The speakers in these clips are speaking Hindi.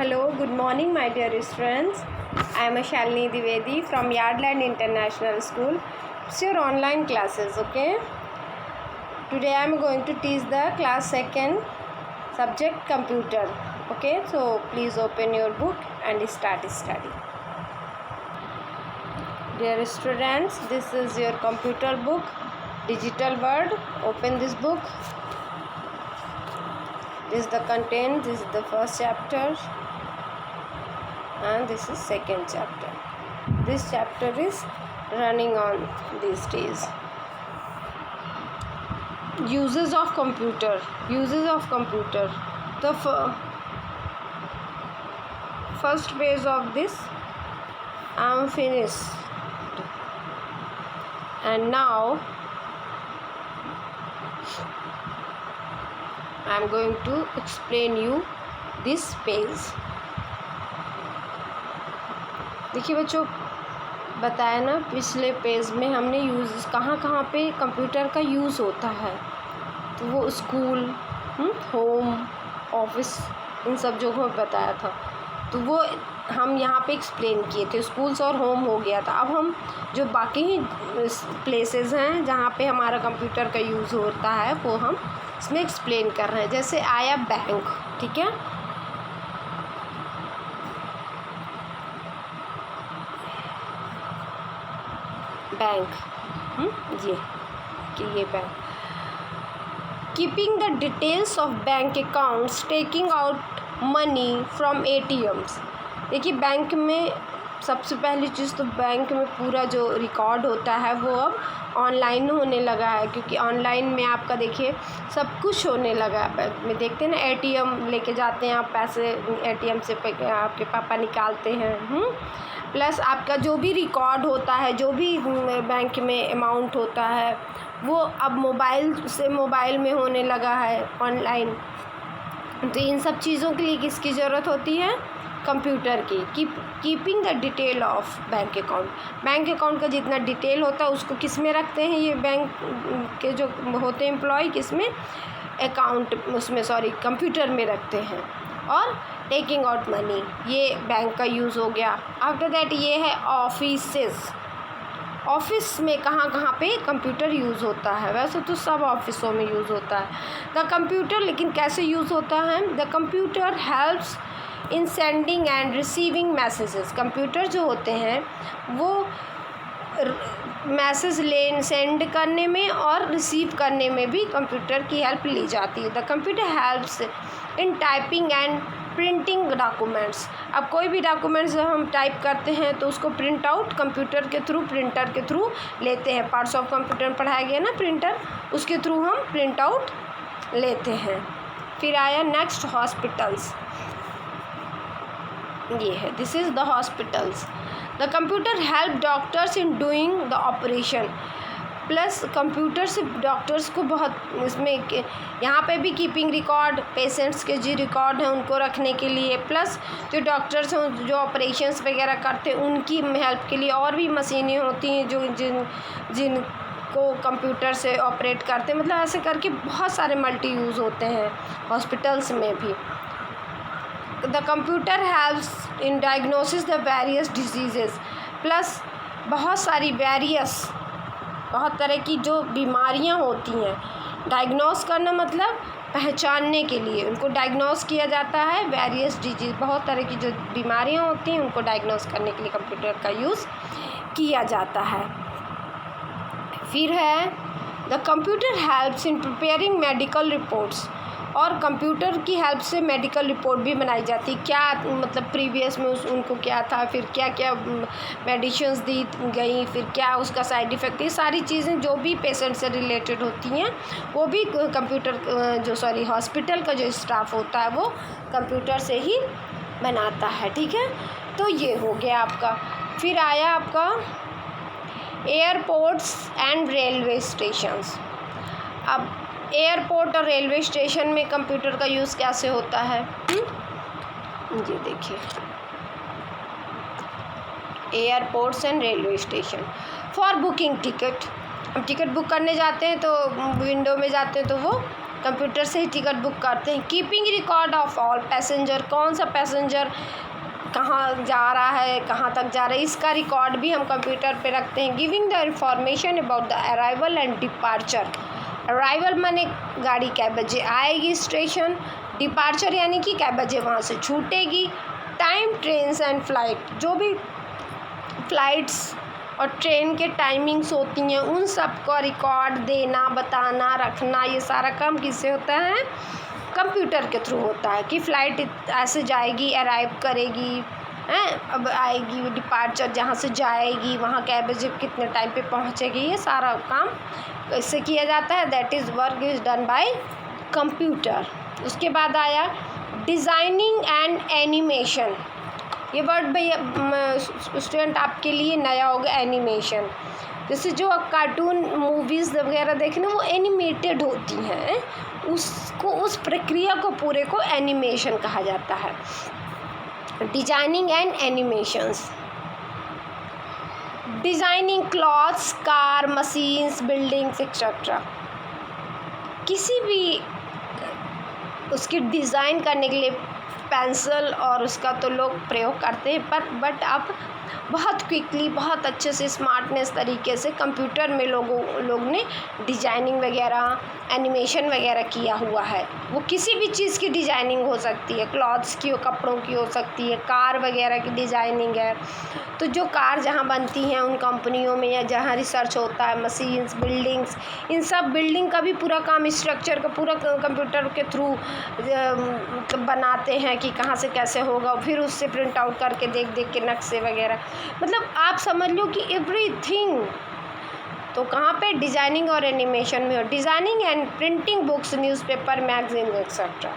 Hello, good morning, my dear students. I am Shalini Dwivedi from Yardland International School. It's your online classes, okay? Today I am going to teach the class 2nd subject computer. Okay, so please open your book and start study. Dear students, this is your computer book, Digital World. Open this book. This is the content. This is the first chapter. And this is second chapter. This chapter is running on these days. Uses of computer. The first page of this I am finished, and now I am going to explain you this page. देखिए बच्चों, बताया ना पिछले पेज में हमने यूज़ कहाँ पे कंप्यूटर का यूज़ होता है, तो वो स्कूल, होम, ऑफिस, इन सब जगहों पे बताया था। तो वो हम यहाँ पे एक्सप्लेन किए थे। स्कूल्स और होम हो गया था। अब हम जो बाकी ही प्लेसेस हैं जहाँ पे हमारा कंप्यूटर का यूज़ होता है वो हम इसमें एक्सप्लेन कर रहे हैं। जैसे आया बैंक, ठीक है, बैंक, ये bank. Keeping the details of bank accounts, taking out money from ATMs। देखिए बैंक में सबसे पहली चीज़ तो बैंक में पूरा जो रिकॉर्ड होता है वो अब ऑनलाइन होने लगा है, क्योंकि ऑनलाइन में आपका देखिए सब कुछ होने लगा है। बैंक में देखते हैं ना, ATM लेके जाते हैं आप, पैसे ATM से आपके पापा निकालते हैं। प्लस आपका जो भी रिकॉर्ड होता है, जो भी बैंक में अमाउंट होता है, वो अब मोबाइल में होने लगा है ऑनलाइन। तो इन सब चीज़ों के लिए किसकी ज़रूरत होती है? कंप्यूटर की। Keeping the detail of bank account का जितना डिटेल होता है उसको किस में रखते हैं? ये बैंक के जो होते हैं एम्प्लॉय, किस में? कंप्यूटर में रखते हैं। और टेकिंग आउट मनी, ये बैंक का यूज़ हो गया। आफ्टर दैट ये है ऑफिस में कहाँ पे कंप्यूटर यूज़ होता है? वैसे तो सब ऑफिसों में यूज़ होता है द कंप्यूटर, लेकिन कैसे यूज़ होता है? The computer helps in sending end receiving messages. Computer जो होते हैं वो मैसेज सेंड करने में और रिसीव करने में भी कंप्यूटर की हेल्प ली जाती है। The computer helps in typing and printing documents. अब कोई भी डॉक्यूमेंट्स हम टाइप करते हैं तो उसको प्रिंट आउट प्रिंटर के थ्रू लेते हैं। पार्ट्स ऑफ कंप्यूटर में पढ़ाया गया ना, प्रिंटर, उसके थ्रू हम प्रिंट आउट लेते हैं। फिर आया नेक्स्ट हॉस्पिटल्स, ये है, this is the hospitals. The computer help doctors in doing the operation. Plus computer से डॉक्टर्स को बहुत इसमें यहाँ पे भी कीपिंग रिकॉर्ड, पेशेंट्स के जो रिकॉर्ड हैं उनको रखने के लिए, प्लस जो डॉक्टर्स हैं जो ऑपरेशंस वगैरह करते हैं उनकी हेल्प के लिए और भी मशीनें होती हैं जो जिनको कंप्यूटर से ऑपरेट करते हैं। मतलब ऐसे करके बहुत सारे मल्टी यूज़ होते हैं हॉस्पिटल्स में भी। The computer helps in diagnosis the various diseases. Plus बहुत तरह की जो बीमारियां होती हैं, डायग्नोस करना मतलब पहचानने के लिए उनको डायग्नोस किया जाता है। वेरियस डिजीज़, बहुत तरह की जो बीमारियां होती हैं उनको डायग्नोस करने के लिए कंप्यूटर का यूज़ किया जाता है। फिर है the computer helps in preparing medical reports. और कंप्यूटर की हेल्प से मेडिकल रिपोर्ट भी बनाई जाती। क्या मतलब प्रीवियस में उनको क्या था, फिर क्या क्या मेडिसिन्स दी गई, फिर क्या उसका साइड इफ़ेक्ट, ये सारी चीज़ें जो भी पेशेंट से रिलेटेड होती हैं वो भी हॉस्पिटल का जो स्टाफ होता है वो कंप्यूटर से ही बनाता है। ठीक है, तो ये हो गया आपका। फिर आया आपका एयरपोर्ट्स एंड रेलवे स्टेशंस। अब एयरपोर्ट और रेलवे स्टेशन में कंप्यूटर का यूज़ कैसे होता है? ये देखिए, airports and railway station for booking ticket. अब टिकट बुक करने जाते हैं तो विंडो में जाते हैं तो वो कंप्यूटर से ही टिकट बुक करते हैं। Keeping record of all passenger, कौन सा पैसेंजर कहाँ जा रहा है, कहाँ तक जा रहा है, इसका रिकॉर्ड भी हम कंप्यूटर पे रखते हैं। Giving the information about the arrival and departure, arrival माने गाड़ी कै बजे आएगी स्टेशन, डिपार्चर यानी कि कै बजे वहाँ से छूटेगी। टाइम, ट्रेन्स एंड फ्लाइट, जो भी फ्लाइट्स और ट्रेन के टाइमिंग्स होती हैं उन सब का रिकॉर्ड देना, बताना, रखना, ये सारा काम किससे होता है? कंप्यूटर के थ्रू होता है कि फ़्लाइट ऐसे जाएगी, अराइव करेगी, हैं, अब आएगी, डिपार्चर जहाँ से जाएगी वहाँ कै बजे कितने टाइम पे पहुँचेगी, ये सारा काम इससे किया जाता है। That is work is done by computer. उसके बाद आया डिज़ाइनिंग एंड एनिमेशन। ये वर्ड भैया स्टूडेंट आपके लिए नया होगा, एनिमेशन। जैसे जो आप कार्टून मूवीज़ वगैरह देखें ना, वो एनिमेटेड होती हैं, उसको, उस प्रक्रिया को पूरे को एनिमेशन कहा जाता है। Designing and animations, designing clothes, car, machines, buildings etcetera, किसी भी उसकी डिज़ाइन करने के लिए पेंसिल और उसका तो लोग प्रयोग करते हैं, बट अब बहुत क्विकली, बहुत अच्छे से स्मार्टनेस तरीके से कंप्यूटर में लोग ने डिजाइनिंग वगैरह, एनिमेशन वगैरह किया हुआ है। वो किसी भी चीज़ की डिजाइनिंग हो सकती है, क्लॉथ्स की, कपड़ों की हो सकती है, कार वगैरह की डिजाइनिंग है। तो जो कार जहाँ बनती हैं उन कंपनियों में या जहाँ रिसर्च होता है, मशीन्स, बिल्डिंग्स, इन सब बिल्डिंग का भी पूरा काम, स्ट्रक्चर का पूरा कंप्यूटर के थ्रू बनाते हैं कि कहाँ से कैसे होगा, फिर उससे प्रिंट आउट करके देख के नक्शे वगैरह, मतलब आप समझ लो कि एवरीथिंग तो कहाँ पे डिज़ाइनिंग और एनिमेशन में हो। Designing and printing books, newspaper, magazine etcetera.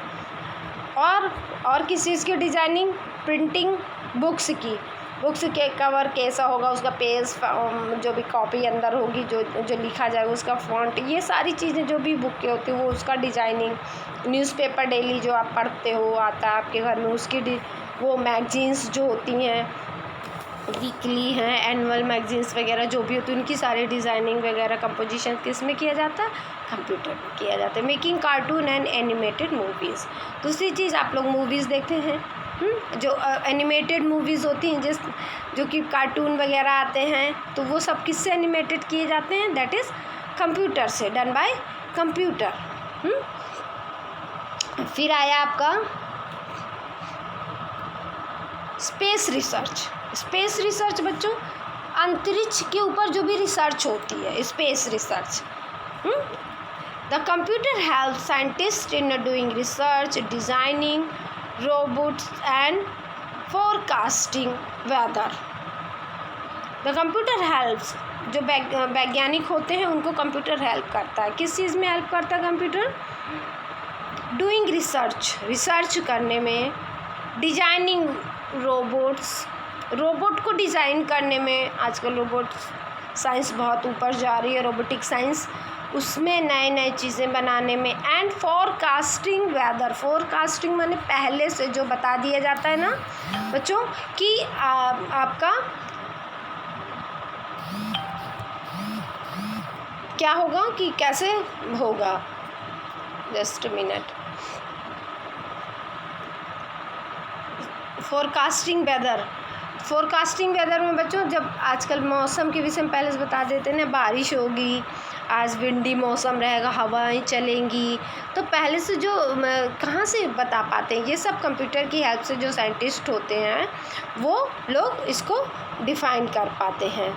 और किस चीज़ की डिज़ाइनिंग? प्रिंटिंग बुक्स की, बुक्स के कवर कैसा होगा, उसका पेज, जो भी कॉपी अंदर होगी, जो लिखा जाएगा उसका फॉन्ट, ये सारी चीज़ें जो भी बुक के होती है वो उसका डिज़ाइनिंग। न्यूज़पेपर डेली जो आप पढ़ते हो, आता है आपके घर में, उसकी वो मैगजीन्स जो होती हैं, वीकली हैं, एनुअल मैगजीन्स वगैरह जो भी होती है, उनकी सारी डिज़ाइनिंग वगैरह, कंपोजिशन किस में किया जाता है? कंप्यूटर में किया जाता है। Making cartoon and animated movies, दूसरी चीज़ आप लोग मूवीज़ देखते हैं, जो एनिमेटेड मूवीज़ होती हैं, जो कि कार्टून वगैरह आते हैं, तो वो सब किससे एनिमेटेड किए जाते हैं? दैट इज़ कंप्यूटर से, डन बाय कंप्यूटर। फिर आया आपका स्पेस रिसर्च। स्पेस रिसर्च बच्चों, अंतरिक्ष के ऊपर जो भी रिसर्च होती है, space research. The computer help scientist in doing research, designing robots and forecasting weather. The computer helps, जो वैज्ञानिक होते हैं उनको कंप्यूटर हेल्प करता है। किस चीज़ में हेल्प करता है कंप्यूटर? डूइंग रिसर्च, रिसर्च करने में। डिज़ाइनिंग रोबोट्स, रोबोट को डिज़ाइन करने में, आजकल रोबोट साइंस बहुत ऊपर जा रही है, रोबोटिक साइंस, उसमें नए नए चीज़ें बनाने में। एंड फोरकास्टिंग वेदर, फोरकास्टिंग माने पहले से जो बता दिया जाता है ना बच्चों कि आपका क्या होगा, कि कैसे होगा। Just minute. Forecasting weather, forecasting weather में बच्चों, जब आजकल मौसम के विषय में पहले से बता देते हैं ना, बारिश होगी, आज विंडी मौसम रहेगा, हवाएं चलेंगी, तो पहले से जो कहाँ से बता पाते हैं? ये सब कंप्यूटर की हेल्प से जो साइंटिस्ट होते हैं वो लोग इसको डिफाइन कर पाते हैं।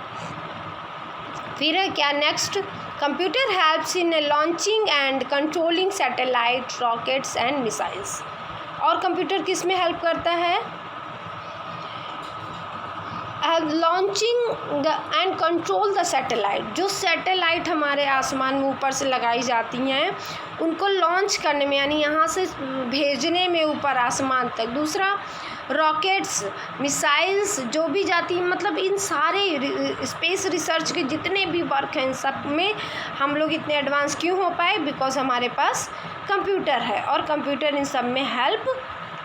फिर है क्या next? Computer helps in launching and controlling satellite, rockets and missiles. और कंप्यूटर किस में हेल्प करता है? Launching and control the satellite, जो सैटेलाइट हमारे आसमान में ऊपर से लगाई जाती हैं उनको लॉन्च करने में, यानी यहाँ से भेजने में ऊपर आसमान तक। दूसरा रॉकेट्स, मिसाइल्स जो भी जाती हैं, मतलब इन सारे स्पेस रिसर्च के जितने भी वर्क हैं इन सब में हम लोग इतने एडवांस क्यों हो पाए? बिकॉज हमारे पास कंप्यूटर है और कंप्यूटर इन सब में हेल्प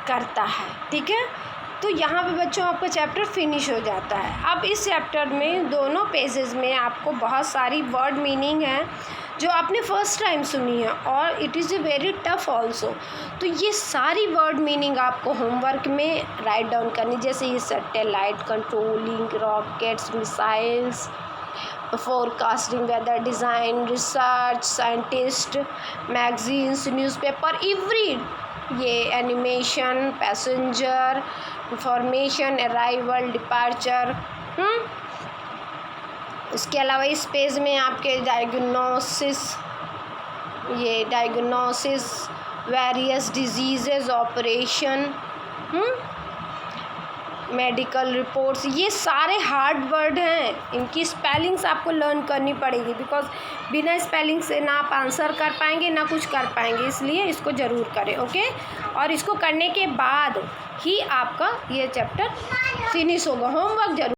करता है। ठीक है, तो यहाँ पे बच्चों आपका चैप्टर फिनिश हो जाता है। अब इस चैप्टर में दोनों पेजेस में आपको बहुत सारी वर्ड मीनिंग है जो आपने फर्स्ट टाइम सुनी है, और it is a very tough also. तो ये सारी वर्ड मीनिंग आपको होमवर्क में राइट डाउन करनी, जैसे ये satellite, controlling, rockets, missiles, forecasting, weather, design, research, scientist, magazines, newspaper, every, ये animation, passenger, information, arrival, departure. इसके अलावा इस पेज में आपके diagnosis, various diseases, operation, medical reports, ये सारे हार्ड वर्ड हैं। इनकी स्पेलिंग्स आपको लर्न करनी पड़ेगी, बिकॉज बिना स्पेलिंग से ना आप आंसर कर पाएंगे ना कुछ कर पाएंगे, इसलिए इसको ज़रूर करें। ओके, और इसको करने के बाद ही आपका ये चैप्टर फिनिश होगा। होमवर्क जरूर